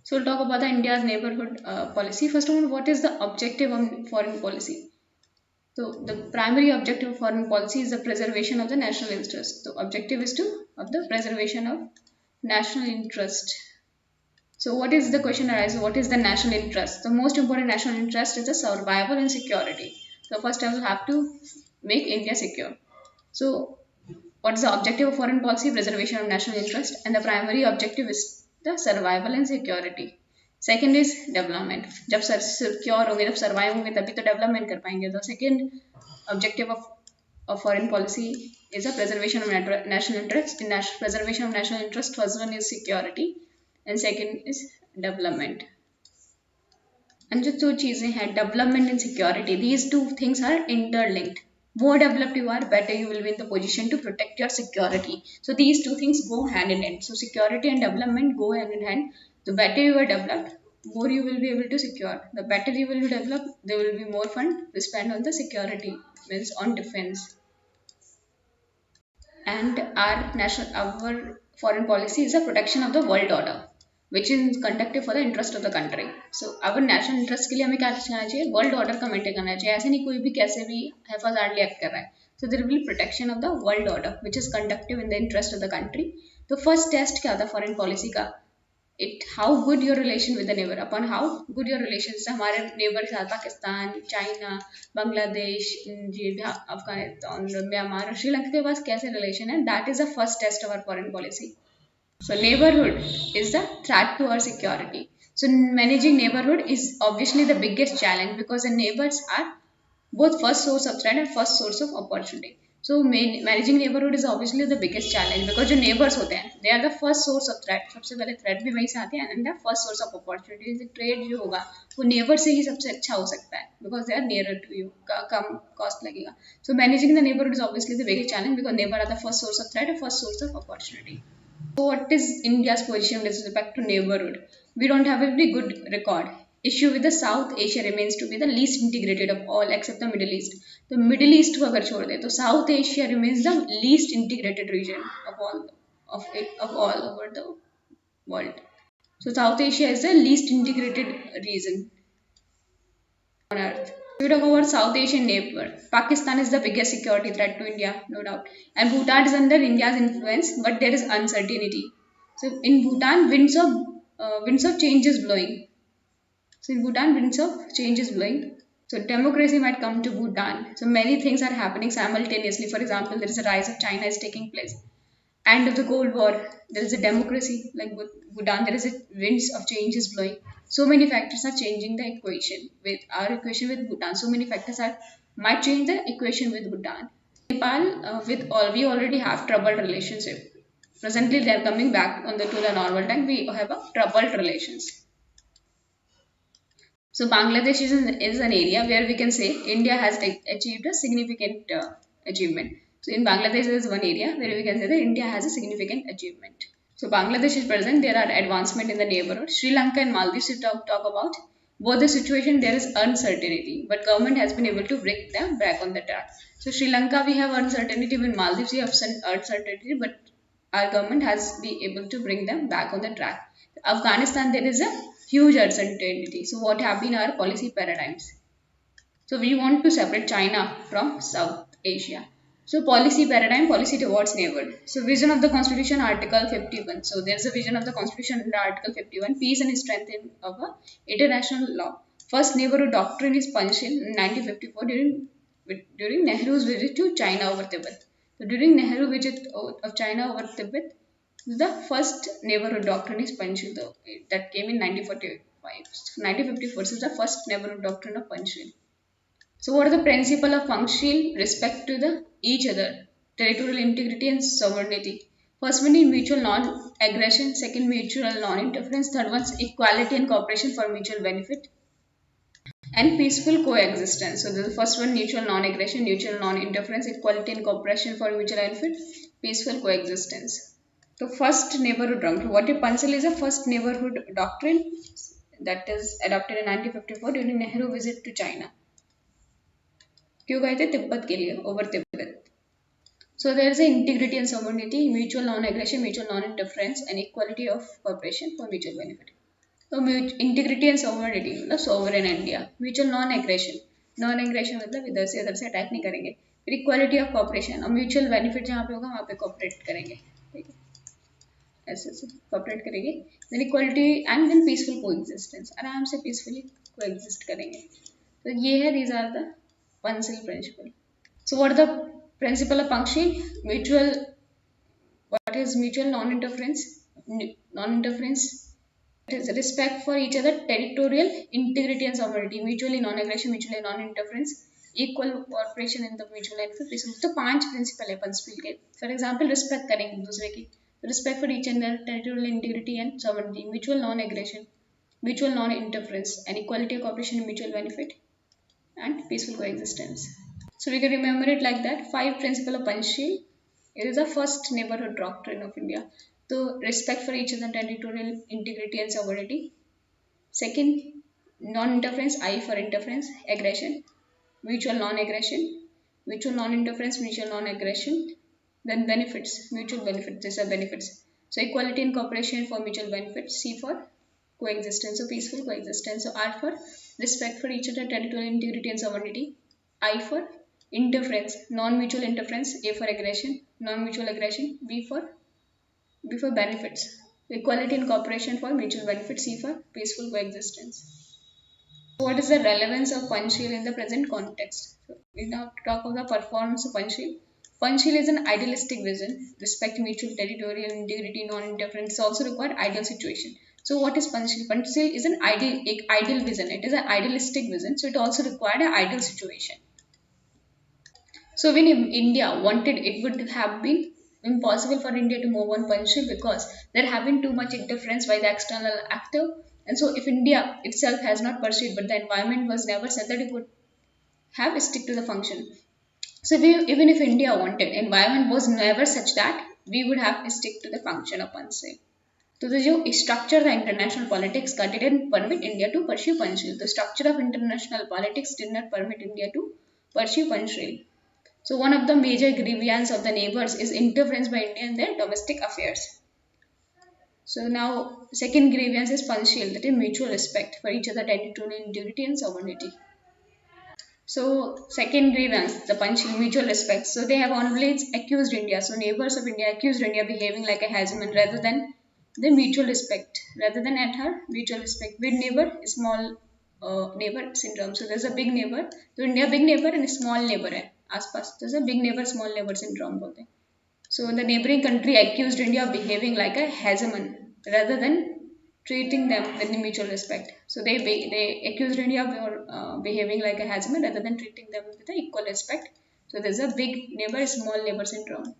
So we'll talk about the India's neighborhood policy. First of all, what is the objective of foreign policy? So the primary objective of foreign policy is the preservation of the national interest. The objective is of the preservation of national interest. So what is the question arises? What is the national interest? The most important national interest is the survival and security. So first I will have to make India secure. So what is the objective of foreign policy? Preservation of national interest, and the primary objective is the survival and security. Second is development. जब secure होंगे, जब survive होंगे, तभी तो development कर पाएंगे. The second objective of foreign policy is the preservation of national interest. In preservation of national interest, first one is security, and second is development. And जो दो चीजें हैं, development and security, these two things are interlinked. More developed you are, better you will be in the position to protect your security. So these two things go hand in hand. So security and development go hand in hand. The better you are developed, more you will be able to secure. The better you will be developed, there will be more fund to spend on the security, means on defense. And our foreign policy is a protection of the world order, which is conducted for the interest of the country. So our national interest के लिए हमें क्या करना चाहिए? World order का maintain करना चाहिए. ऐसे नहीं कोई भी कैसे भी haphazardly act कर रहा है. So there will be protection of the world order, which is conducted in the interest of the country. तो first test क्या था foreign policy का? How good your relation with the neighbor. Upon how good your relations से हमारे neighbor के साथ Pakistan, China, Bangladesh, Afghanistan, Myanmar, Sri Lanka के पास कैसे relation है? That is the first test of our foreign policy. So neighborhood is the threat to our security. So managing neighborhood is obviously the biggest challenge because the neighbors are both first source of threat and first source of opportunity. So managing neighborhood is obviously the biggest challenge because जो neighbors होते हैं, they are the first source of threat. सबसे पहले threat भी वहीं से आते हैं and the first source of opportunity. Trade जो होगा वो neighbor से ही सबसे अच्छा हो सकता है because they are nearer to you. Come cost लगेगा. So managing the neighborhood is obviously the biggest challenge because neighbor are the first source of threat and first source of opportunity. So what is India's position with respect to neighborhood? We don't have a very good record. Issue with the South Asia remains to be the least integrated of all except the Middle East. The Middle East को अगर छोड़ दे तो South Asia remains the least integrated region of all over the world. So South Asia is the least integrated region on earth. If we talk about South Asian neighbor, Pakistan is the biggest security threat to India, no doubt. And Bhutan is under India's influence, but there is uncertainty. So in Bhutan, winds of change is blowing. So in Bhutan, winds of change is blowing. So democracy might come to Bhutan. So many things are happening simultaneously. For example, there is a rise of China is taking place. End of the Cold War, there is a democracy like Bhutan. There is a winds of change is blowing. So many factors are changing the equation with our equation with Bhutan. So many factors might change the equation with Bhutan. Nepal, we already have troubled relationship. Presently, they are coming back to the normal time. We have a troubled relations. So Bangladesh is an area where we can say India has achieved a significant achievement. So in Bangladesh, there is one area where we can say that India has a significant achievement. So Bangladesh is present. There are advancement in the neighborhood. Sri Lanka and Maldives to talk about. Both the situation there is uncertainty, but government has been able to bring them back on the track. So Sri Lanka we have uncertainty, in Maldives we have uncertainty, but our government has been able to bring them back on the track. Afghanistan there is a huge uncertainty. So what have been our policy paradigms? So we want to separate China from South Asia. So policy paradigm, policy towards neighborhood. So vision of the Constitution, Article 51. So there is a vision of the Constitution under Article 51, peace and strength of international law. First neighborhood doctrine is Panchshil in 1954 during Nehru's visit to China over Tibet. So during Nehru visit of China over Tibet, the first neighborhood doctrine is Panchshil that came in 1945. 1954 is the first neighborhood doctrine of Panchshil. So what are the principle of Panchshil? Respect to each other, territorial integrity and sovereignty. First one is mutual non-aggression, second mutual non-interference, third one is equality and cooperation for mutual benefit, and peaceful coexistence. So the first one, mutual non-aggression, mutual non-interference, equality and cooperation for mutual benefit, peaceful coexistence. So first neighborhood doctrine. What if Panchshil is a first neighborhood doctrine that is adopted in 1954 during Nehru visit to China. क्यों गए थे तिब्बत के लिए over Tibet. So there is integrity and sovereignty, mutual non-aggression, mutual non-interference, and equality of cooperation for mutual benefit. तो integrity and sovereignty मतलब sovereign India, mutual non aggression, non aggression मतलब इधर से अटैक नहीं करेंगे, फिर इक्वालिटी ऑफ कॉपरेशन और mutual benefit जहाँ पे होगा वहाँ पे कॉपरेट करेंगे, ठीक है, ऐसे ऐसे कॉपरेट करेंगे, then equality and then peaceful coexistence, आराम से पीसफुली को एग्जिस्ट करेंगे। तो ये है, these are the Panchsheel principle. So what the principle of punctual mutual, what is mutual non-interference? Non-interference, it is respect for each other, territorial integrity and sovereignty, mutually non-aggression, mutually non-interference, equal cooperation in the mutual and peaceful। तो 5 principal है पंचशील के। For example respect करेंगे दूसरे की, respect for each other, territorial integrity and sovereignty, mutual non aggression, mutual non-interference, and equality of cooperation and mutual benefit, and peaceful coexistence. So we can remember it like that. 5 principles of Panchsheel. It is the first neighborhood doctrine of India. So respect for each other, territorial integrity and sovereignty. Second, non-interference, I for interference, aggression, mutual non-aggression, mutual non-interference, mutual non-aggression. Then benefits, mutual benefits, these are benefits. So equality and cooperation for mutual benefits. C for coexistence, so peaceful coexistence. So R for respect for each other, territorial integrity and sovereignty. I for interference, non-mutual interference. A for aggression, non-mutual aggression. B for benefits, equality and cooperation for mutual benefit. C for peaceful coexistence. What is the relevance of Panchsheel in the present context? So we now talk of the performance of Panchsheel. Panchsheel is an idealistic vision. Respect, mutual territorial integrity, non-interference also require ideal situation. So what is Panchsheel? Panchsheel is an ideal vision. It is an idealistic vision. So it also required an ideal situation. So when India wanted, it would have been impossible for India to move on Panchsheel because there have been too much interference by the external actor. And so if India itself has not pursued, but the environment was never such that it would have stick to the function. So even if India wanted, environment was never such that we would have stick to the function of Panchsheel. तो जो structure था international politics का didn't permit India to pursue Panchsheel. The structure of international politics did not permit India to pursue Panchsheel. So one of the major grievance of the neighbors is interference by India in their domestic affairs. So now second grievance is Panchsheel, that is mutual respect for each other, territorial integrity and sovereignty. So second grievance, the Panchsheel, mutual respect. So they have always accused India. So neighbors of India accused India behaving like a hegemon rather than the mutual respect, rather than at her mutual respect. Big neighbor, small neighbor syndrome. So there's a big neighbor. So India big neighbor and a small neighbor है आसपास. There's a big neighbor, small neighbor syndrome बोलते हैं. So the neighboring country accused India of behaving like a hegemon rather than treating them with mutual respect. So they accused India of behaving like a hegemon rather than treating them with equal respect. So there's a big neighbor, small neighbor syndrome.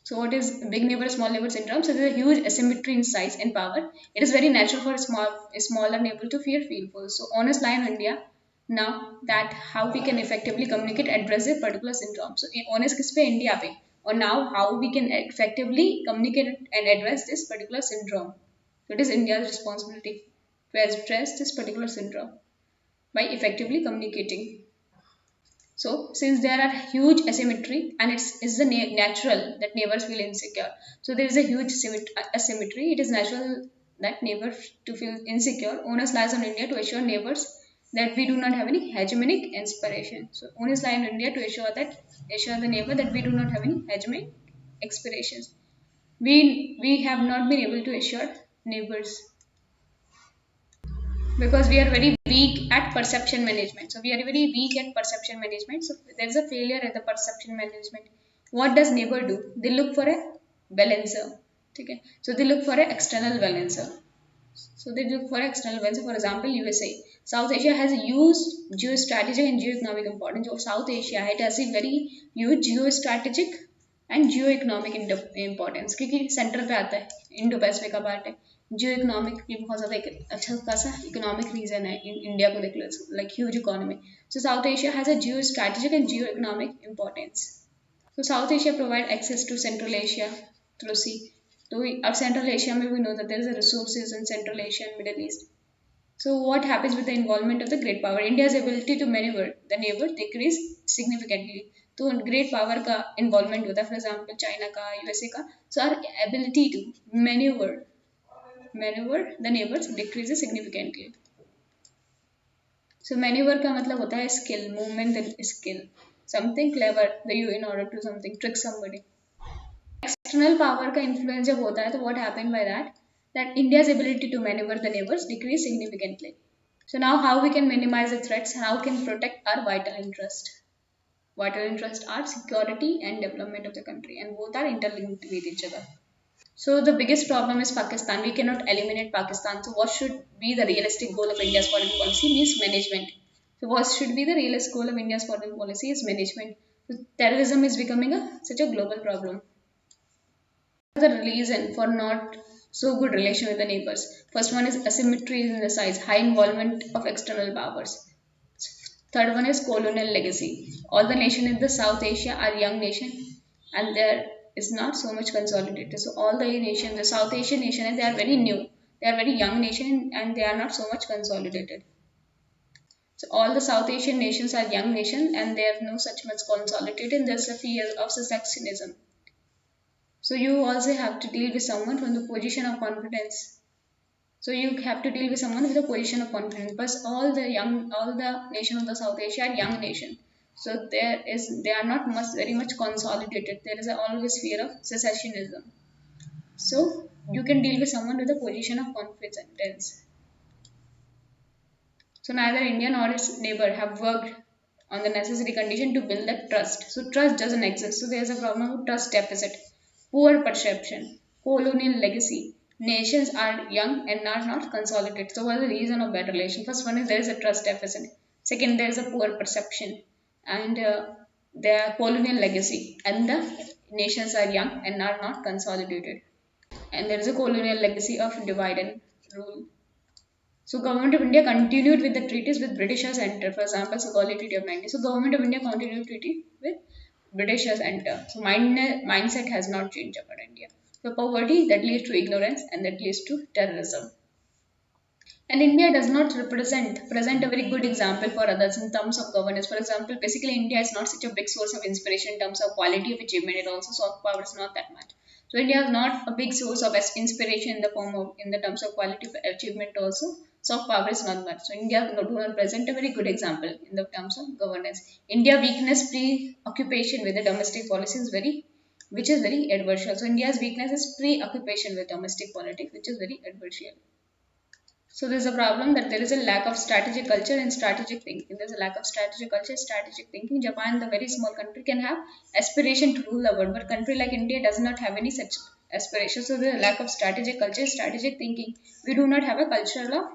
So what is big neighbor, small neighbor syndrome? So there's a huge asymmetry in size and power. It is very natural for a smaller neighbor to fear fearful. So honest line in India now that how we can effectively communicate address a particular syndrome. So honest किस पे India पे, or now how we can effectively communicate and address this particular syndrome. So it is India's responsibility to address this particular syndrome by effectively communicating. So since there are huge asymmetry and it's the natural that neighbors feel insecure. So there is a huge asymmetry. It is natural that neighbors to feel insecure. Onus lies on India to assure neighbors that we do not have any hegemonic inspiration. So onus lies on India to assure the neighbor that we do not have any hegemonic aspirations. We have not been able to assure neighbors because we are very weak at perception management. So we are very weak at perception management. So there's a failure at the perception management. What does neighbor do? They look for a balancer. Okay? So they look for an external balancer. So they look for external balancer. For example, USA. South Asia has a huge geostrategic and geoeconomic importance. So South Asia, it has a very huge geostrategic and geoeconomic importance क्योंकि centre पे आता है, Indo Pacific का part है. जियो economic भी बहुत ज़्यादा एक अच्छा खासा इकोनॉमिक रीजन है इंडिया को देख लो, like huge economy. So South Asia has a geo strategic and geo economic importance. So South Asia provide access to Central Asia through sea. तो अब सेंट्रल एशिया में we know that there is a resources in Central Asia and Middle East. So what happens with the involvement of the great power? India's ability to maneuver the neighbor decrease significantly. तो great power का involvement होता है, for example China का, USA का. So our ability to maneuver maneuver the neighbors decreases significantly. So maneuver का मतलब होता है skill, movement and skill. Something clever that you in order to something trick somebody. External power का influence जब होता है तो what happened by that? That India's ability to maneuver the neighbors decreased significantly. So now how we can minimize the threats and how we can protect our vital interest. Vital interests are security and development of the country, and both are interlinked with each other. So the biggest problem is Pakistan. We cannot eliminate Pakistan. So what should be the realistic goal of India's foreign policy means management. So what should be the realistic goal of India's foreign policy is management. So terrorism is becoming such a global problem. The reason for not so good relation with the neighbors. First one is asymmetry in the size, high involvement of external powers. Third one is colonial legacy. All the nations in the South Asia are young nation and there is not so much consolidated. So all the nations, the South Asian nation, they are very new. They are very young nation and they are not so much consolidated. So all the South Asian nations are young nation and they are no such much consolidated. There's a fear of secessionism. So you also have to deal with someone from the position of confidence. So you have to deal with someone with a position of confidence. But all the nation of the South Asia are young nation. So they are not very much consolidated. There is always fear of secessionism. So you can deal with someone with a position of confidence. So neither India nor its neighbor have worked on the necessary condition to build that trust. So trust doesn't exist. So there is a problem of trust deficit, poor perception, colonial legacy. Nations are young and are not consolidated. So what is the reason of bad relation? First one is there is a trust deficit. Second, there is a poor perception, and the colonial legacy. And the nations are young and are not consolidated. And there is a colonial legacy of divide and rule. So Government of India continued with the treaties with British as enter. For example, Sugauli Treaty of 90. So Government of India continued treaty with British as enter. So mindset has not changed about India. So poverty that leads to ignorance and that leads to terrorism. And India does not present a very good example for others in terms of governance. For example, basically India is not such a big source of inspiration in terms of quality of achievement. It also soft power is not that much. So India is not a big source of inspiration in the form of in the terms of quality of achievement also. Soft power is not much. So India do not present a very good example in the terms of governance. India weakness preoccupation with the domestic policy is which is very adversarial. So India's weakness is preoccupation with domestic politics, which is very adversarial. So there's a problem that there is a lack of strategic culture and strategic thinking. There's a lack of strategic culture, strategic thinking. Japan, the very small country, can have aspiration to rule the world, but country like India does not have any such aspiration. So there's a lack of strategic culture, strategic thinking. We do not have a culture of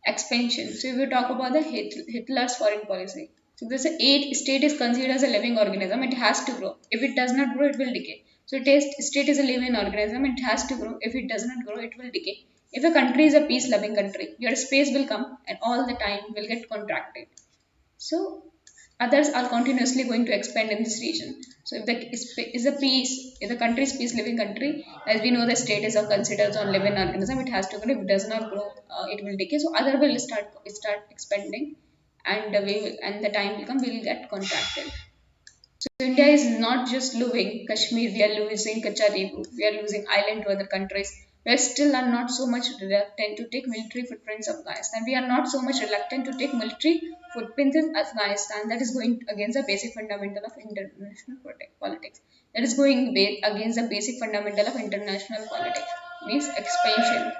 expansion. So if we talk about the Hitler's foreign policy. So this state is considered as a living organism. It has to grow. If it does not grow, it will decay. So state is a living organism. It has to grow. If it does not grow, it will decay. If a country is a peace-loving country, your space will come and all the time will get contracted. So others are continuously going to expand in this region. So if the country is peace-living country, as we know the state is considered as a living organism, it has to grow. If it does not grow, it will decay. So other will start expanding, and the time will come, we will get contracted. So India is not just losing Kashmir, we are losing Kacharibu, we are losing island to other countries. We still are not so much reluctant to take military footprints of Afghanistan. We are not so much reluctant to take military footprints in Afghanistan. That is going against the basic fundamental of international politics. That is going against the basic fundamental of international politics. Means expansion.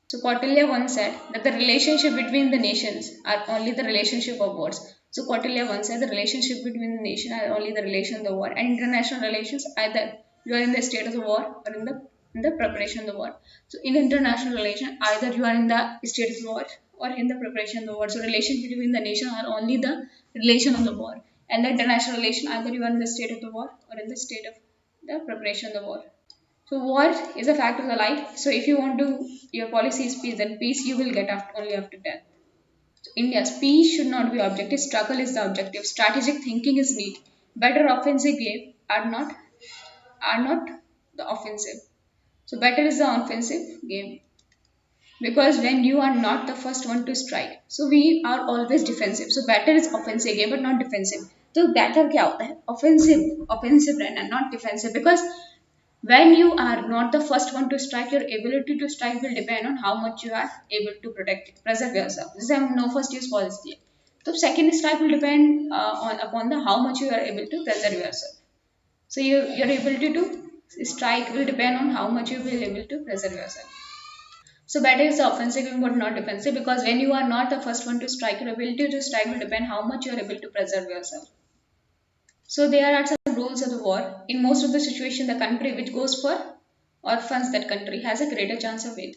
So Kautilya once said that the relationship between the nations are only the relationship of wars. So Kautilya once said the relationship between the nations are only the relation of the war, and international relations either you are in the state of the war or in the preparation of the war. So in international relation, either you are in the state of the war or in the preparation of the war. So relation between the nation are only the relation of the war, and the international relation either you are in the state of the war or in the state of the preparation of the war. So war is a fact of the life. So if you want to your policy is peace, then peace you will get only after death. So India's peace should not be objective. Struggle is the objective. Strategic thinking is need. Better offensive game are not the offensive. So better is the offensive game, because when you are not the first one to strike, so we are always defensive. So better is offensive game but not defensive. So better क्या होता है? Offensive रहना, not defensive, because When you are not the first one to strike, your ability to strike will depend on how much you are able to preserve yourself. This is a no first use policy. So second strike will depend on upon the how much you are able to preserve yourself. So your ability to strike will depend on how much you will able to preserve yourself. So better is offensive but not defensive, because when you are not the first one to strike, your ability to strike will depend how much you are able to preserve yourself. So there are some rules of the war. In most of the situation, the country which goes for or funds that country has a greater chance of winning.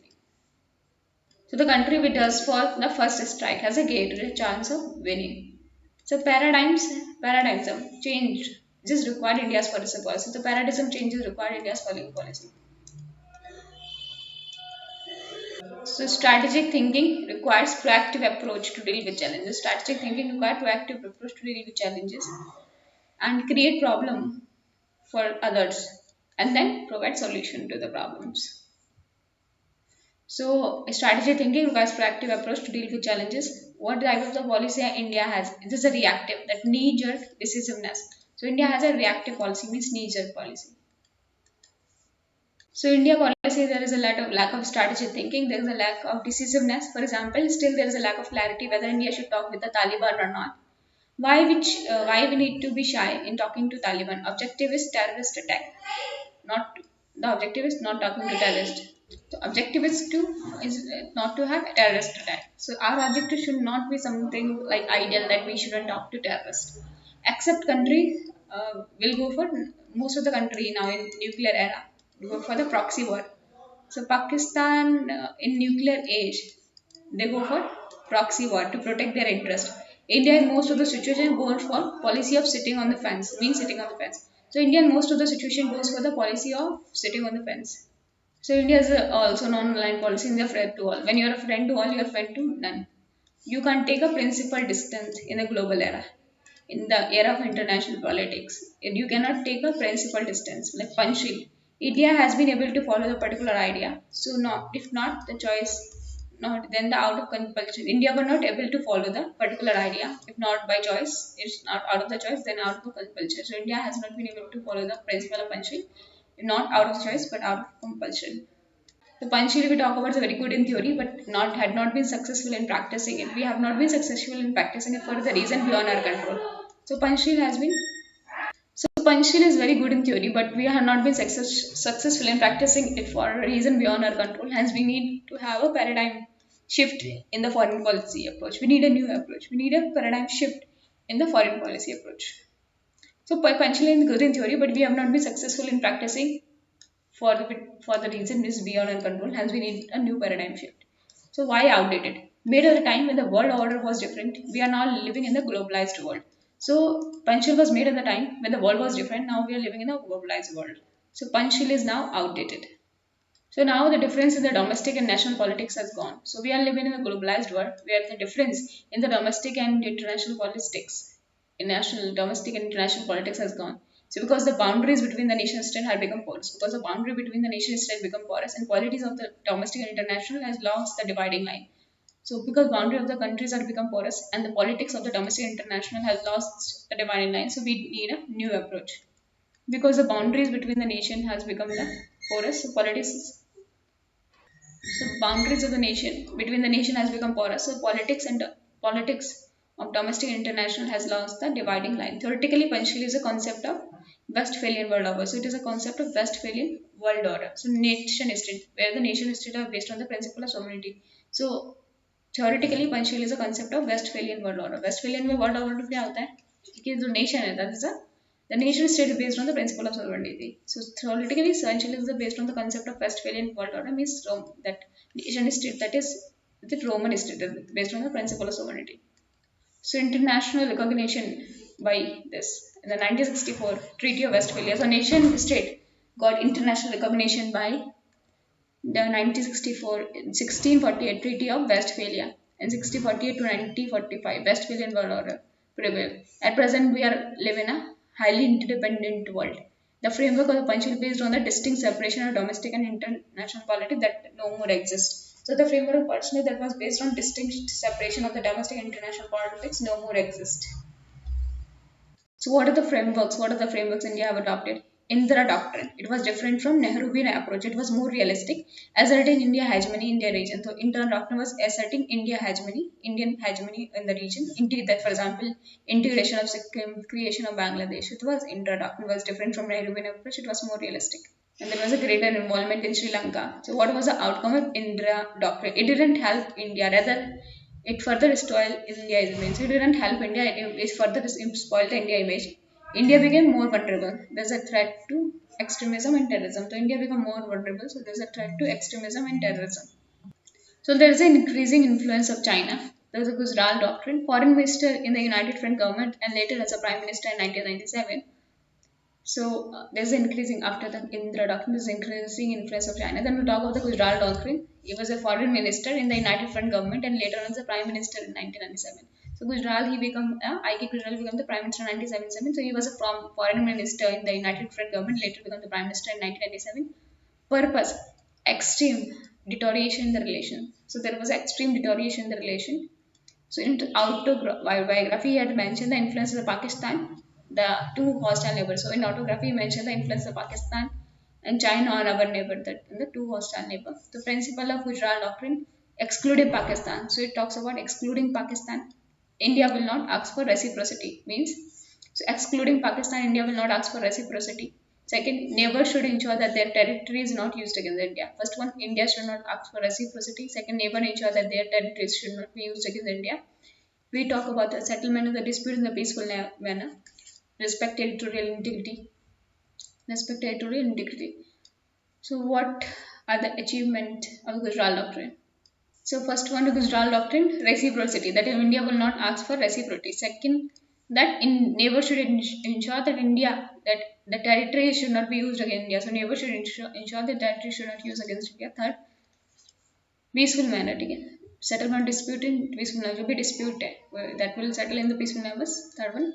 So the country which does for the first strike has a greater chance of winning. So paradigms have changed. This is required India's foreign policy. The paradigm changes required India's foreign policy. So strategic thinking requires proactive approach to deal with challenges. Strategic thinking requires proactive approach to deal with challenges and create problem for others and then provide solution to the problems. So strategic thinking requires proactive approach to deal with challenges. What type of the policy India has? This is a reactive, that knee-jerk decisiveness. So India has a reactive policy, means knee-jerk policy. So India policy, there is a lack of strategic thinking, there is a lack of decisiveness. For example, still there is a lack of clarity whether India should talk with the Taliban or not. Why we need to be shy in talking to Taliban? Objective is terrorist attack. Not the objective is not talking to terrorists. The objective is not to have a terrorist attack. So our objective should not be something like ideal that we shouldn't talk to terrorists. Except country will go for most of the country now in nuclear era go for the proxy war. So Pakistan in nuclear age they go for proxy war to protect their interest. India in most of the situation goes for policy of sitting on the fence, means sitting on the fence. So India in most of the situation goes for the policy of sitting on the fence. So India is also non-aligned policy in their friend to all. When you are a friend to all, you are a friend to none. You can't take a principal distance in a global era. In the era of international politics, and you cannot take a principal distance like Panchil. India has been able to follow the particular idea. So not if not the choice, not then the out of compulsion. India were not able to follow the particular idea. If not by choice, it's not out of the choice, then out of compulsion. So India has not been able to follow the principle of Panchil, not out of choice but out of compulsion. The Panchali we talk about is very good in theory, but not had not been successful in practicing it. We have not been successful in practicing it for the reason beyond our control. So Panchil has been so Panchil is very good in theory, but we have not been successful in practicing it for a reason beyond our control. Hence, we need to have a paradigm shift in the foreign policy approach. We need a new approach. We need a paradigm shift in the foreign policy approach. So Panchali is good in theory, but we have not been successful in practicing for the reason is beyond our control. Hence, we need a new paradigm shift. So, why outdated? Made at a time when the world order was different. We are now living in the globalized world. So, Panchal was made at the time when the world was different. Now we are living in a globalized world. So, Panchal is now outdated. So now the difference in the domestic and national politics has gone. So we are living in a globalized world where the difference in the domestic and international politics, in national, domestic and international politics has gone. So because the boundaries between the nation state have become porous, because the boundary between the nation state become porous, and politics of the domestic and international has lost the dividing line. So because boundary of the countries have become porous and the politics of the domestic and international has lost the dividing line, so we need a new approach. Because the boundaries between the nation has become the porous, so boundaries of the nation between the nation has become porous. So politics of domestic and international has lost the dividing line. Theoretically, Panchali is a concept of Westphalian world order. So it is a concept of Westphalian world order. So nation state, where the nation state are based on the principle of sovereignty. So theoretically, Panchali is a concept of Westphalian world order. Westphalian में world order क्या होता है? कि जो nation है, that is the nation state is based on the principle of sovereignty. So theoretically, Panchali is based on the concept of Westphalian world order, means that nation state that is the Roman state based on the principle of sovereignty. So international recognition by this in the 1964 Treaty of Westphalia. So nation state got international recognition by the 1964 1648 Treaty of Westphalia and 1648 to 1945 Westphalian world order prevailed. At present, we are live in a highly interdependent world. The framework of the Panchal is based on the distinct separation of domestic and international politics that no more exists. So the framework of Panchal that was based on distinct separation of the domestic and international politics no more exist. So what are the frameworks? What are the frameworks India have adopted? Indira doctrine. It was different from Nehruvian approach. It was more realistic, asserting India hegemony in their region. So Indira doctrine was asserting Indian hegemony in the region. That, for example, integration of Sikkim, creation of Bangladesh. It was Indira doctrine was different from Nehruvian approach. It was more realistic. And there was a greater involvement in Sri Lanka. So what was the outcome of Indira doctrine? It didn't help India. Rather, it further spoiled India's image. It didn't help India. It further spoiled the India image. India became more vulnerable. There's a threat to extremism and terrorism. So India became more vulnerable. So there's a threat to extremism and terrorism. So there is an increasing influence of China. There was a Gujarat doctrine. Foreign minister in the United Front government and later as a prime minister in 1997. So there's an increasing after the Indira doctrine. There's increasing influence of China. Then we talk about the Gujarat doctrine. He was a foreign minister in the United Front government and later on as a prime minister in 1997. So Gujarat, he became I.K. Gujarat became the prime minister in 1977. So he was a foreign minister in the United Front government, later became the prime minister in 1997. Purpose: extreme deterioration in the relation. So there was extreme deterioration in the relation. So in the autobiography, he had mentioned the influence of Pakistan, the two hostile neighbors. So in autobiography, he mentioned the influence of Pakistan and China on our neighbor, that in the two hostile neighbors. The principle of Gujarat doctrine, excluding Pakistan. So it talks about excluding Pakistan. India will not ask for reciprocity. Means, so excluding Pakistan, India will not ask for reciprocity. Second, neighbor should ensure that their territory is not used against India. First one, India should not ask for reciprocity. Second, neighbor ensure that their territories should not be used against India. We talk about the settlement of the dispute in the peaceful manner. Respect territorial integrity. Respect territorial integrity. So what are the achievement of Gujarat doctrine? So first one, the Gujarat doctrine, reciprocity. That India will not ask for reciprocity. Second, that neighbor should ensure that that the territory should not be used against India. So neighbor should ensure that territory should not use against India. Third, peaceful manner. Again, settlement dispute in peaceful manner will be disputed. That will settle in the peaceful manner. Third one,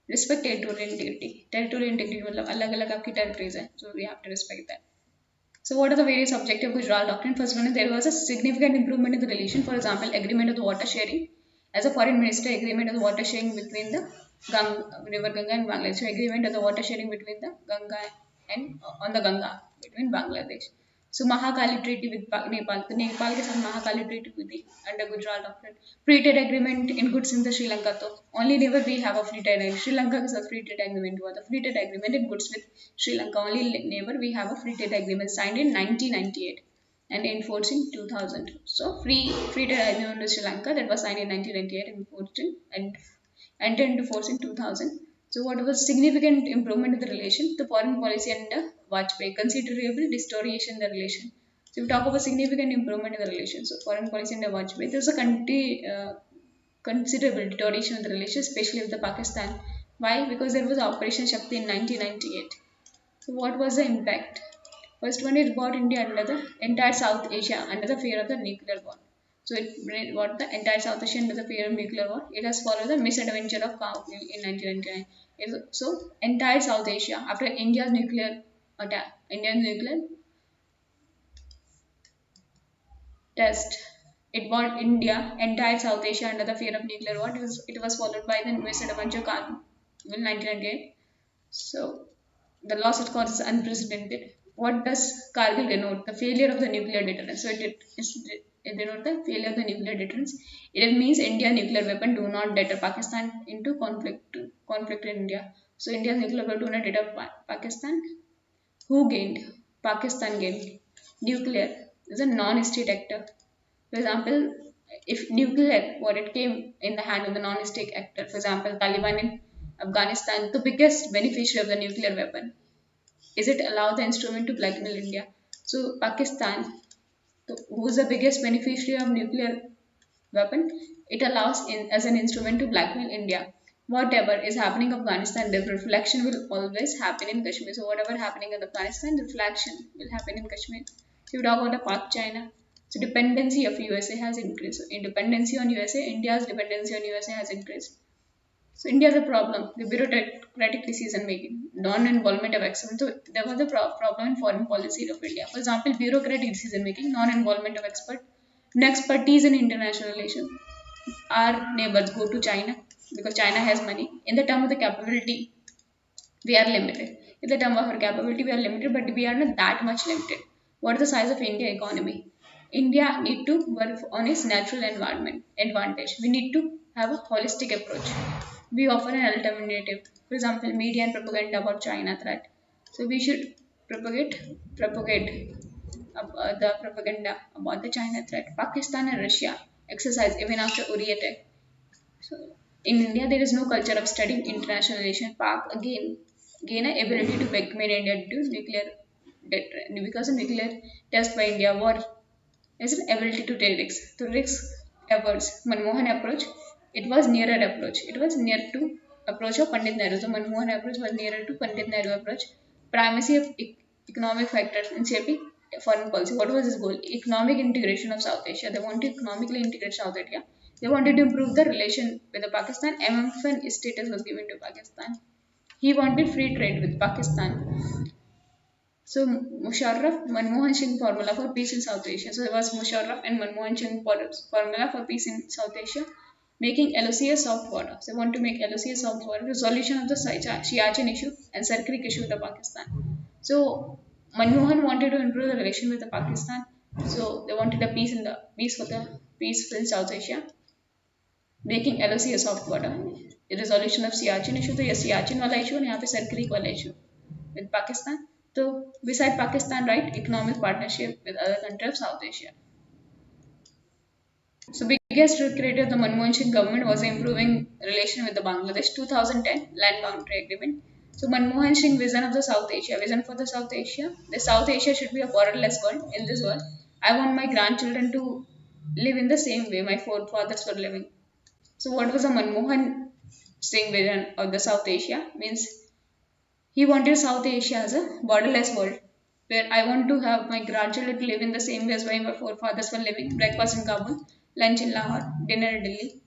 respect territorial integrity. Territorial integrity मतलब अलग-अलग आपकी territories है. So we have to respect that. So what are the various objectives of Gujarat doctrine? First one, there was a significant improvement in the relation. For example, agreement of the water sharing. As a foreign minister, agreement of the water sharing between the river Ganga and Bangladesh. So agreement of the water sharing between the Ganga and on the Ganga between Bangladesh. So Mahakali Treaty with Nepal. The Nepal के साथ Mahakali Treaty हुई थी under Gujarat doctrine. Free trade agreement in goods in the Sri Lanka. तो only never we have a free trade agreement. Sri Lanka के साथ free trade agreement हुआ था. Free trade agreement in goods with Sri Lanka. Only never we have a free trade agreement signed in 1998 and enforced in 2000. So free trade agreement with Sri Lanka that was signed in 1998 and enforced and entered into force in 2000. So what was significant improvement in the relation? The foreign policy under Vajpayee, considerable deterioration in the relation. So we talk about significant improvement in the relation. So foreign policy under Vajpayee, there's a considerable deterioration in the relation, especially with the Pakistan. Why? Because there was Operation Shakti in 1998. So what was the impact? First one, it brought India under the entire South Asia under the fear of the nuclear war. So it brought the entire South Asia under the fear of nuclear war. It has followed the misadventure of Kabul in 1999. So entire South Asia after India's nuclear attack, India's nuclear test, it brought India, entire South Asia under the fear of nuclear war. It was followed by the misadventure Kabul in 1998. So the loss of course is unprecedented. What does Kargil denote? The failure of the nuclear deterrence. So it denotes the failure of the nuclear deterrence. It means India's nuclear weapon do not deter Pakistan into conflict in India. So India's nuclear weapon do not deter Pakistan. Who gained? Pakistan gained. Nuclear is a non-state actor. For example, if nuclear what it came in the hand of the non-state actor, for example, Taliban in Afghanistan, the biggest beneficiary of the nuclear weapon, is it allow the instrument to blackmail India? So Pakistan, who is the biggest beneficiary of nuclear weapon, it allows as an instrument to blackmail India. Whatever is happening in Afghanistan, the reflection will always happen in Kashmir. So whatever happening in Afghanistan, the reflection will happen in Kashmir. So we talk about the Pak China. So dependency of USA has increased. So in dependency on USA, India's dependency on USA has increased. So India has a problem, the bureaucratic decision making, non-involvement of experts. So there was a problem in foreign policy of India. For example, bureaucratic decision making, non-involvement of expert, no expertise in international relations. Our neighbors go to China because China has money. In the term of the capability, we are limited. In the term of our capability, we are limited, but we are not that much limited. What is the size of India economy? India need to work on its natural environment advantage. We need to have a holistic approach. We offer an alternative. For example, media and propaganda about China threat. So we should propagate the propaganda about the China threat. Pakistan and Russia exercise even after Uri attack. So in India, there is no culture of studying international relations. Pak again gain an ability to backman India to nuclear because of nuclear test by India war is an ability to take risks. To risk efforts. Manmohan approach. It was nearer approach. It was near to approach of Pandit Nehru. So Manmohan approach was nearer to Pandit Nehru approach. Primacy of economic factors in shaping foreign policy. What was his goal? Economic integration of South Asia. They want to economically integrate South Asia. They wanted to improve the relation with the Pakistan. MFN status was given to Pakistan. He wanted free trade with Pakistan. So Musharraf, Manmohan Singh formula for peace in South Asia. So it was Musharraf and Manmohan Singh formula for peace in South Asia, making LOC a soft border. So they want to make LOC a soft border, resolution of the Siachen issue and Sir Creek issue with the Pakistan. So Manmohan wanted to improve the relation with the Pakistan. So they wanted a peace in South Asia, making LOC a soft border. The resolution of Siachen issue, तो ये Siachen वाला issue और यहाँ पे Sir Creek वाला issue with Pakistan. So, beside Pakistan, right, economic partnership with other countries of South Asia. So, biggest creator of the Manmohan Singh government was improving relation with the Bangladesh 2010 land boundary agreement. So, Manmohan Singh vision of the South Asia, vision for the South Asia should be a borderless world in this world. I want my grandchildren to live in the same way my forefathers were living. So, what was the Manmohan Singh vision of the South Asia? Means he wanted South Asia as a borderless world where I want to have my grandchildren to live in the same way as my forefathers were living. Breakfast in Kabul, lunch in Lahore, dinner in Delhi,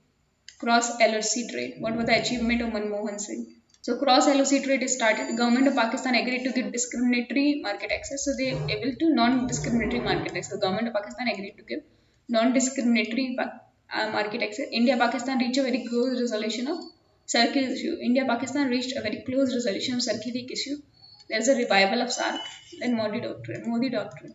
cross LOC trade. What was the achievement of Manmohan Singh? So cross LOC trade is started. Government of Pakistan agreed to give discriminatory market access. So they able to non-discriminatory market access. The government of Pakistan agreed to give non-discriminatory market access. India Pakistan reached a very close resolution of Circuit issue. India-Pakistan reached a very close resolution of Circuit issue. There is a revival of SARC, then Modi Doctrine. Modi Doctrine.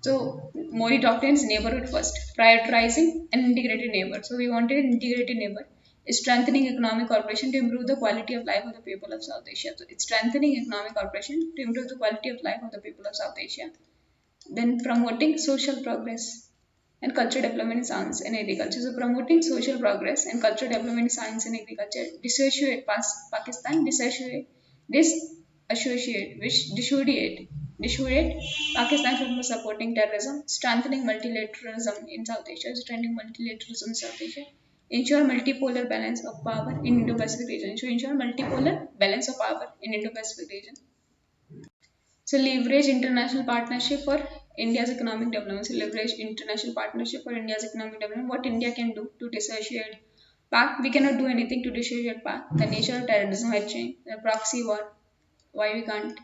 So Modi Doctrine is neighborhood first, prioritizing an integrated neighbor. So we wanted an integrated neighbor. It's strengthening economic cooperation to improve the quality of life of the people of South Asia. So it's strengthening economic cooperation to improve the quality of life of the people of South Asia. Then promoting social progress and cultural development in science and agriculture. So promoting social progress and cultural development in science and agriculture, Pakistan, dissuade Pakistan from supporting terrorism, strengthening multilateralism in South Asia, ensure multipolar balance of power in Indo-Pacific region. So ensure multipolar balance of power in Indo-Pacific region. So leverage international partnership for India's economic development. So leverage international partnership for India's economic development. What India can do to dissociate Pak? We cannot do anything to dissociate Pak. The nature of terrorism has changed. The proxy war. Why we can't?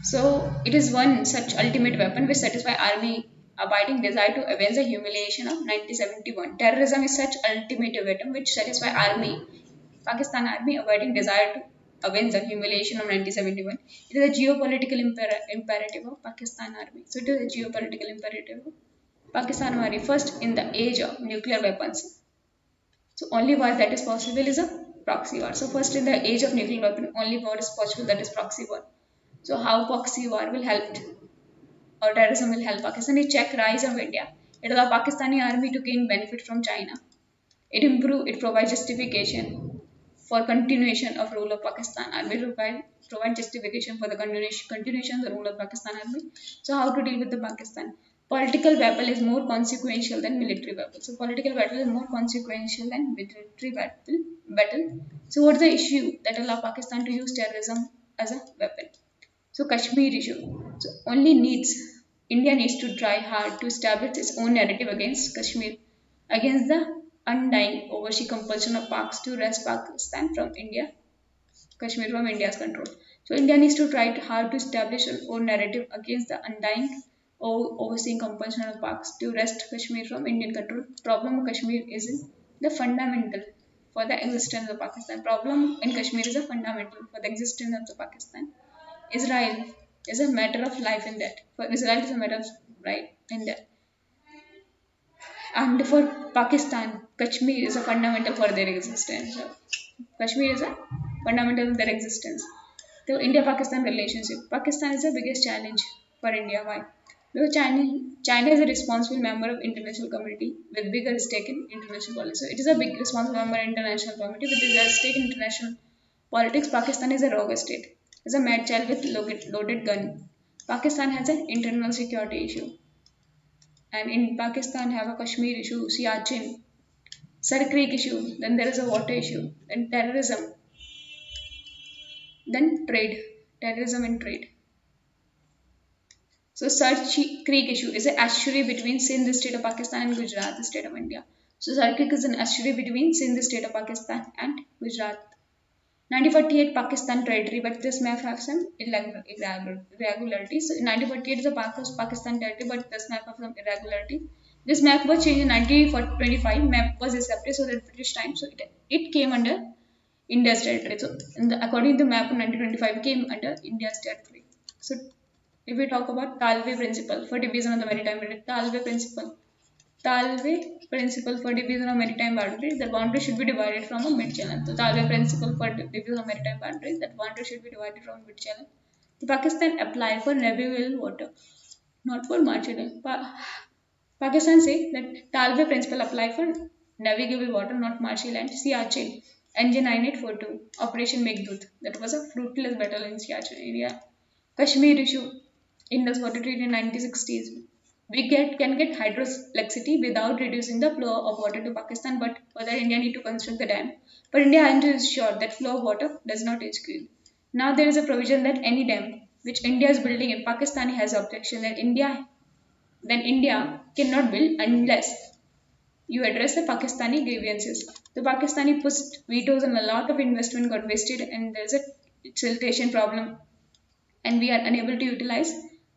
So it is one such ultimate weapon which satisfies army abiding desire to avenge the humiliation of 1971. Terrorism is such ultimate weapon which satisfies Pakistan army avoiding desire to avenge the humiliation of 1971. It is a geopolitical imperative of Pakistan army. So it is a geopolitical imperative of Pakistan army. First in the age of nuclear weapons. So only war that is possible is a proxy war. So first in the age of nuclear weapon, only war is possible, that is proxy war. So how proxy war will help or terrorism will help Pakistan is check rise of India. It allows Pakistani army to gain benefit from China. It provides justification for continuation of rule of Pakistan army. Provide justification for the continuation of the rule of Pakistan army. So how to deal with the Pakistan? Political battle is more consequential than military battle. So political battle is more consequential than military battle. So what's the issue that allow Pakistan to use terrorism as a weapon? So Kashmir issue. So India needs to try hard to establish its own narrative against Kashmir, against the undying overseas compulsion of Paks to wrest Pakistan from Kashmir from India's control. So India needs to try hard to establish its own narrative against the undying overseas compulsion of Paks to wrest Kashmir from Indian control. Problem of Kashmir is in the fundamental for the existence of Pakistan. Problem in Kashmir is a fundamental for the existence of the Pakistan. Israel is a matter of life and death. For Israel, is a matter of right and death. And for Pakistan, Kashmir is a fundamental for their existence. So, Kashmir is a fundamental of their existence. The India-Pakistan relationship. Pakistan is the biggest challenge for India. Why? Because China is a responsible member of international community with bigger stake in international policy. So it is a big responsible member of international community with bigger stake in international politics. Pakistan is a rogue state. It's a mad child with loaded gun. Pakistan has an internal security issue. And in Pakistan have a Kashmir issue, Siachen, Sar Creek issue, then there is a water issue, then terrorism, then trade, terrorism and trade. So Creek issue is an estuary between Sindh, the state of Pakistan, and Gujarat, the state of India. So Sar Creek is an estuary between Sindh, the state of Pakistan, and Gujarat. 1948 Pakistan territory, but this map has some irregularities. So in 1948 is a part of Pakistan territory, but this map has some irregularity. This map was changed in 1925. Map was accepted so that British time, so it came under India's territory. So according to the map of 1925, came under India's territory. So if we talk about Talve principle for division of the maritime territory, Talve principle for division of maritime boundaries, the boundary should be divided from a mid-channel. So Talve principle for division of maritime boundaries, that boundary should be divided from mid-channel. The Pakistan applied for navigable water, not for marginal. Pakistan say that Talve principle apply for navigable water, not marshy land. Siachen, NJ 9842, Operation Meghdut. That was a fruitless battle in Siachen area. Kashmir issue, Indus Water Treaty in 1960s. We can get hydroelectricity without reducing the flow of water to Pakistan, but for that India need to construct the dam. But India has to ensure that flow of water does not increase. Now there is a provision that any dam which India is building in Pakistan has objection that India cannot build unless you address the Pakistani grievances. The Pakistani pushed vetoes and a lot of investment got wasted and there is a siltation problem and we are unable to utilize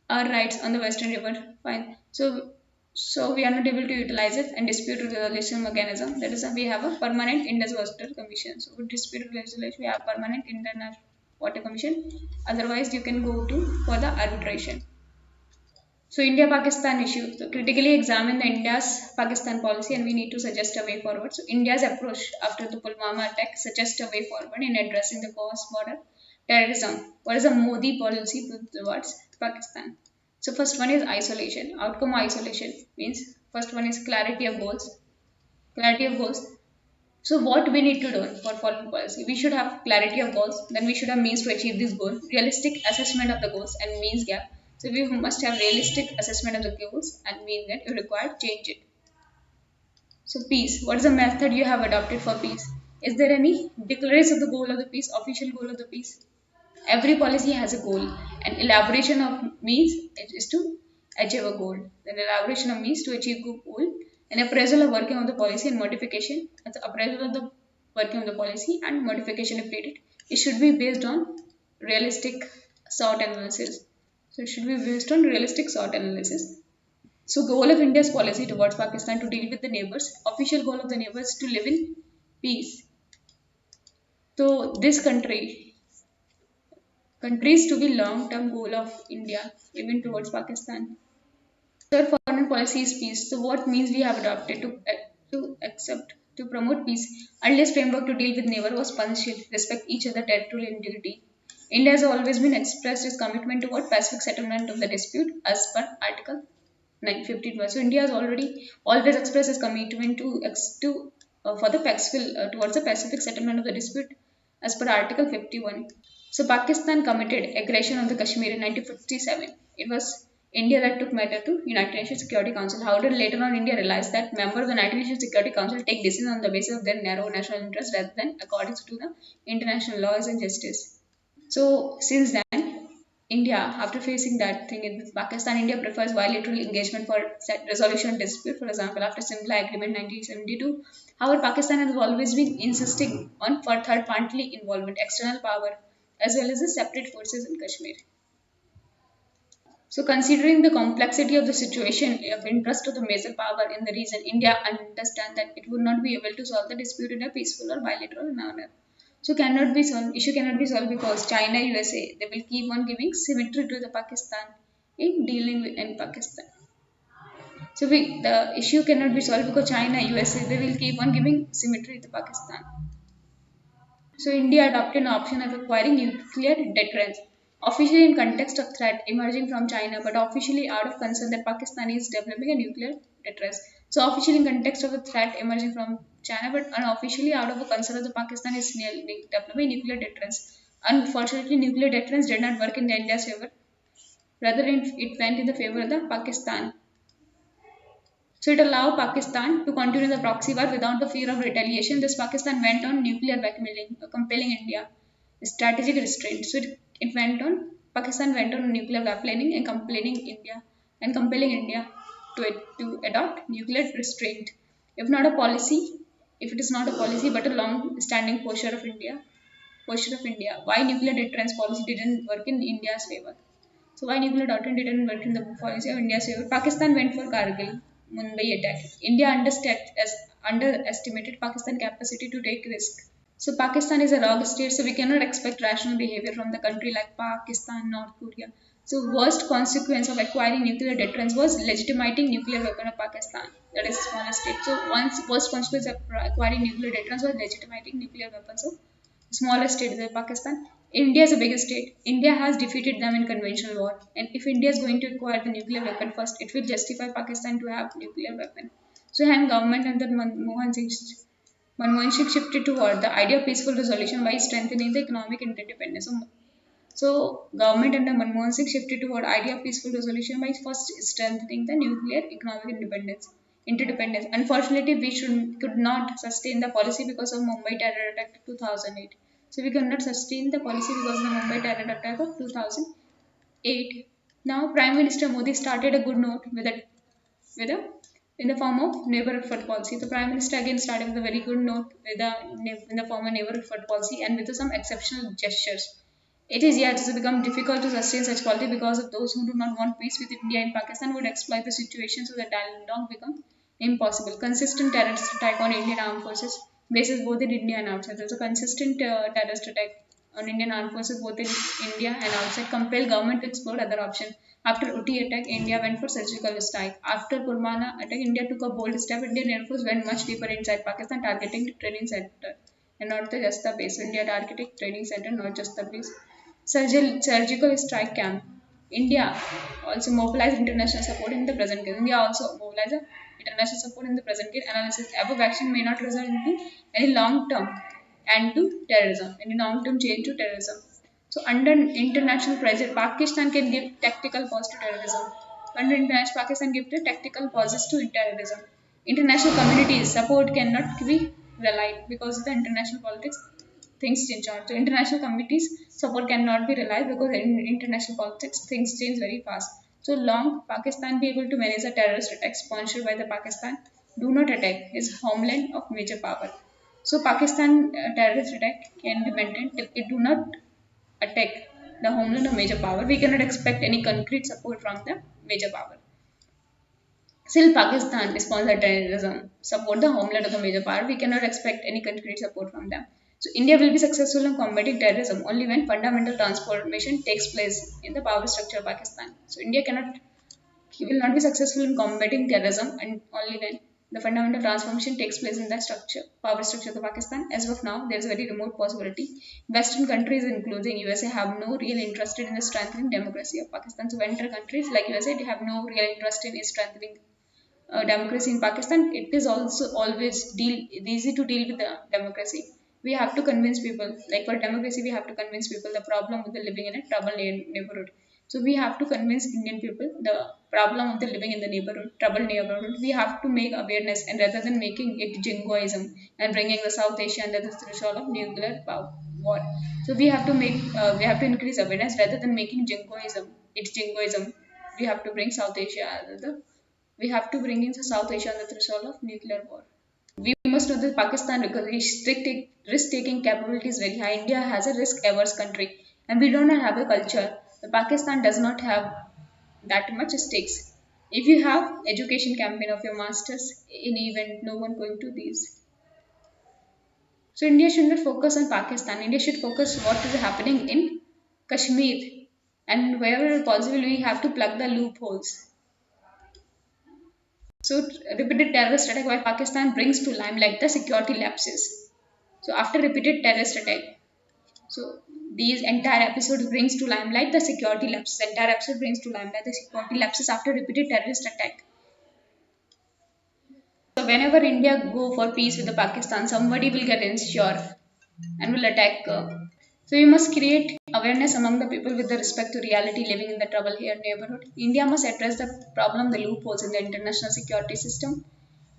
our rights on the Western River. Fine. So we are not able to utilize it and dispute resolution mechanism. That is, we have a permanent Indus Water Commission. So with dispute resolution, we have permanent International Water Commission. Otherwise, you can go to for the arbitration. So India-Pakistan issue. So critically examine the India's Pakistan policy and we need to suggest a way forward. So India's approach after the Pulwama attack suggests a way forward in addressing the cross-border terrorism. What is the Modi policy towards Pakistan? So first one is isolation. Outcome isolation means first one is clarity of goals. Clarity of goals. So what we need to do for foreign policy? We should have clarity of goals. Then we should have means to achieve this goal. Realistic assessment of the goals and means gap. So we must have realistic assessment of the goals and mean that if required, change it. So peace. What is the method you have adopted for peace? Is there any declaration of the goal of the peace, official goal of the peace? Every policy has a goal and elaboration of means is to achieve a goal. Then elaboration of means to achieve a goal and appraisal of working of the policy and modification. That's appraisal of the working of the policy and modification if needed. It should be based on realistic SWOT analysis. So it should be based on realistic SWOT analysis. So goal of India's policy towards Pakistan to deal with the neighbors. Official goal of the neighbors to live in peace. So this countries to be long-term goal of India even towards Pakistan. Third foreign policy is peace. So what means we have adopted to accept to promote peace? Earliest framework to deal with neighbor was partial, respect each other territorial integrity. India has always been expressed its commitment toward pacific settlement of the dispute as per Article 952. So India has always expressed its commitment for the Pacific towards the pacific settlement of the dispute as per Article 51. So Pakistan committed aggression on the Kashmir in 1957. It was India that took matter to United Nations Security Council. However, later on India realized that members of the United Nations Security Council take decisions on the basis of their narrow national interest rather than according to the international laws and justice. So since then, India, after facing that thing with Pakistan, India prefers bilateral engagement for resolution of dispute. For example, after Simla Agreement 1972, however, Pakistan has always been insisting on for third party involvement, external power, as well as the separate forces in Kashmir. So, considering the complexity of the situation of interest of the major power in the region, India understands that it would not be able to solve the dispute in a peaceful or bilateral manner. So, cannot be solved. Issue cannot be solved because China, USA, they will keep on giving symmetry to the Pakistan in dealing with in Pakistan. So, the issue cannot be solved because China, USA, they will keep on giving symmetry to Pakistan. So India adopted an option of acquiring nuclear deterrence, officially in context of threat emerging from China, but officially out of concern that Pakistan is developing a nuclear deterrence. So officially in context of a threat emerging from China, but unofficially out of a concern of the Pakistan is developing nuclear deterrence. Unfortunately, nuclear deterrence did not work in the India's favor. Rather, it went in the favor of the Pakistan. So it allowed Pakistan to continue the proxy war without the fear of retaliation. Thus, Pakistan went on nuclear blackmailing, compelling India, strategic restraint. So it went on. Pakistan went on nuclear blackmailing and compelling India to adopt nuclear restraint. If not a policy, if it is not a policy but a long-standing posture of India, why nuclear deterrence policy didn't work in India's favor? So why nuclear doctrine didn't work in the policy of India's favor? Pakistan went for Kargil, Mumbai attack. India underestimated Pakistan's capacity to take risk. So Pakistan is a rogue state, so we cannot expect rational behavior from the country like Pakistan, North Korea. So worst consequence of acquiring nuclear deterrence was legitimating nuclear weapon of Pakistan. That is smallest state. So once worst consequence of acquiring nuclear deterrence was legitimating nuclear weapons of smallest state is Pakistan. India is the biggest state. India has defeated them in conventional war. And if India is going to acquire the nuclear weapon first, it will justify Pakistan to have nuclear weapon. So hence government under Manmohan Singh shifted toward the idea of peaceful resolution by strengthening the economic interdependence. So government under Manmohan Singh shifted toward idea of peaceful resolution by first strengthening the nuclear economic interdependence. Unfortunately, we could not sustain the policy because of Mumbai terror attack 2008. So we could not sustain the policy because of the Mumbai terror attack of 2008. Now Prime Minister Modi started a good note with a in the form of neighborhood flood policy. The Prime Minister again started with a very good note in the form of neighborhood flood policy and with some exceptional gestures. It is yet to become difficult to sustain such policy because of those who do not want peace with India and Pakistan would exploit the situation so that dialogue becomes impossible. Consistent terrorist attack on Indian armed forces bases both in India and outside. There's a consistent terrorist attack on Indian armed forces both in India and outside compel government to explore other options. After Uti attack, India went for surgical strike. After Pulwama attack, India took a bold step. Indian Air Force went much deeper inside Pakistan, targeting the training center and not just the base. India targeting training center, not just the base. Surgical strike camp. India also mobilized international support in the present case. India also mobilized international support in the present case. Analysis above action may not result into any long-term end to terrorism, any long-term change to terrorism. So under international pressure, Pakistan can give tactical pause to terrorism. Under international, Pakistan gives the tactical pauses to terrorism. International communities support cannot be relied because of the international politics things change on. So international committees support cannot be relied because in international politics things change very fast. So long Pakistan be able to manage a terrorist attack sponsored by the Pakistan do not attack its homeland of major power. So Pakistan terrorist attack can be maintained if it do not attack the homeland of major power. We cannot expect any concrete support from the major power. Still, Pakistan sponsor terrorism, support the homeland of the major power. We cannot expect any concrete support from them. So, India will be successful in combating terrorism only when fundamental transformation takes place in the power structure of Pakistan. So, he will not be successful in combating terrorism and only when the fundamental transformation takes place in the power structure of Pakistan. As of now, there is a very remote possibility. Western countries, including USA, have no real interest in the strengthening democracy of Pakistan. So, Western countries like USA, they have no real interest in strengthening democracy in Pakistan. It is also always easy to deal with the democracy. We have to convince people, like for democracy, we have to convince people the problem with the living in a troubled neighborhood. So we have to convince Indian people the problem of the living in the neighborhood, troubled neighborhood. We have to make awareness, and rather than making it jingoism and bringing the South Asia under the threshold of nuclear power war. So we have to increase awareness rather than making jingoism. It's jingoism. We have to bring South Asia under the we have to bring in South Asia on the threshold of nuclear war. We must know that Pakistan because risk-taking capability is very high. India has a risk-averse country and we do not have a culture. The Pakistan does not have that much stakes. If you have education campaign of your masters in event, no one going to these. So India should not focus on Pakistan. India should focus what is happening in Kashmir, and wherever possible, we have to plug the loopholes. So repeated terrorist attack by Pakistan brings to limelight the security lapses. So after repeated terrorist attack, so these entire episodes brings to limelight the security lapses. Entire episode brings to limelight the security lapses after repeated terrorist attack. So whenever India go for peace with the Pakistan, somebody will get insecure and will attack. So we must create awareness among the people with the respect to reality living in the trouble here neighborhood. India must address the problem, the loopholes in the international security system,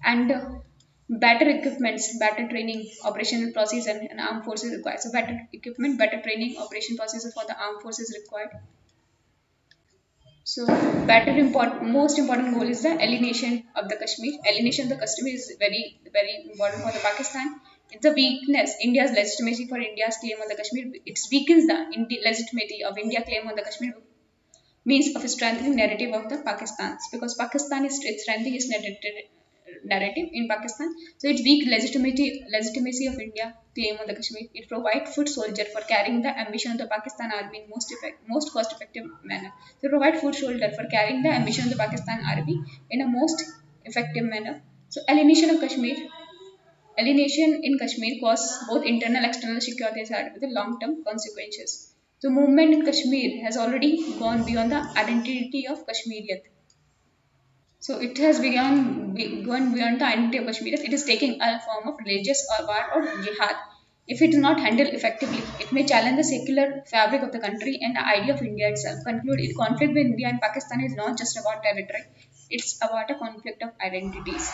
and better equipments, better training, operational process, and armed forces required. So better equipment, better training, operation processes for the armed forces required. So most important goal is the alienation of the Kashmir. Alienation of the Kashmir is very important for the Pakistan. It's a weakness. India's legitimacy for India's claim on the Kashmir. It weakens the legitimacy of India claim on the Kashmir means of strengthening narrative of the Pakistans, because Pakistan is strengthening its narrative in Pakistan. So its weak legitimacy of India claim on the Kashmir. It provides foot soldier for carrying the ambition of the Pakistan army in most cost effective manner. They provide foot soldier for carrying the ambition of the Pakistan army in a most effective manner. So alienation in Kashmir causes both internal and external security threat with the long-term consequences. The movement in Kashmir has already gone beyond the identity of Kashmiriyat. So it has gone beyond the identity of Kashmir. It is taking a form of religious or war or jihad. If it is not handled effectively, it may challenge the secular fabric of the country and the idea of India itself. Conclude, it conflict with India and Pakistan is not just about territory; it's about a conflict of identities.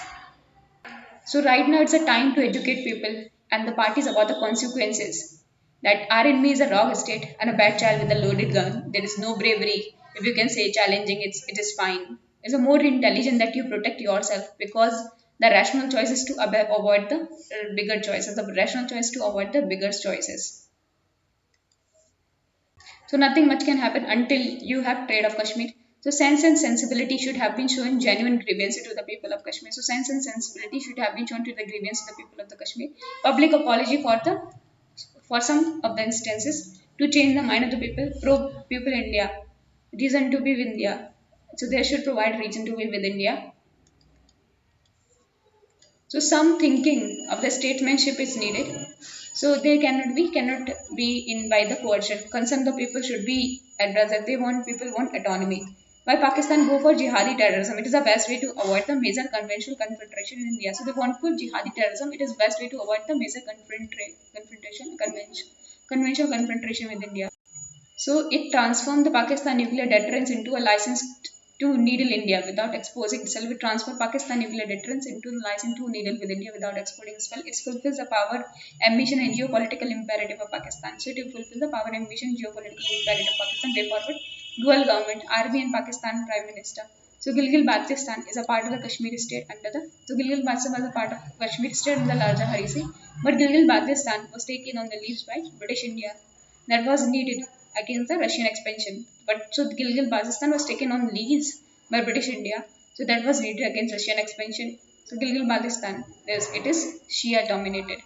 So right now it's a time to educate people and the parties about the consequences. That our enemy is a rogue state and a bad child with a loaded gun. There is no bravery. If you can say challenging, it is fine. It's a more intelligent that you protect yourself, because the rational choice is to avoid the bigger choices. The rational choice to avoid the bigger choices. So nothing much can happen until you have trade of Kashmir. So sense and sensibility should have been shown genuine grievance to the people of Kashmir. So sense and sensibility should have been shown to the grievance of the people of the Kashmir. Public apology for some of the instances to change the mind of the people. Pro people India. Reason to be with India. So they should provide reason to be with India. So some thinking of the statesmanship is needed. So they cannot be in by the coercion. Concern the people should be addressed that people want autonomy. Why Pakistan go for jihadi terrorism? It is the best way to avoid the major conventional confrontation in India. So they want for jihadi terrorism. It is best way to avoid the major conventional confrontation with India. So it transformed the Pakistan nuclear deterrence into a license to needle India without exposing itself. It transformed Pakistan nuclear deterrence into a license to needle with India without exposing itself. It fulfills the power, ambition, and geopolitical imperative of Pakistan. So it fulfills the power, ambition, and geopolitical imperative of Pakistan. Way forward, dual government, army and Pakistan Prime Minister. So Gilgit-Baltistan is a part of the Kashmir state under the Gilgit-Baltistan was a part of Kashmir state under the larger Harisi, but Gilgit-Baltistan was taken on the leaves by British India. That was needed against the Russian expansion. But so Gilgit-Baltistan was taken on lease by British India. So that was needed against Russian expansion. So Gilgit-Baltistan, it is Shia dominated.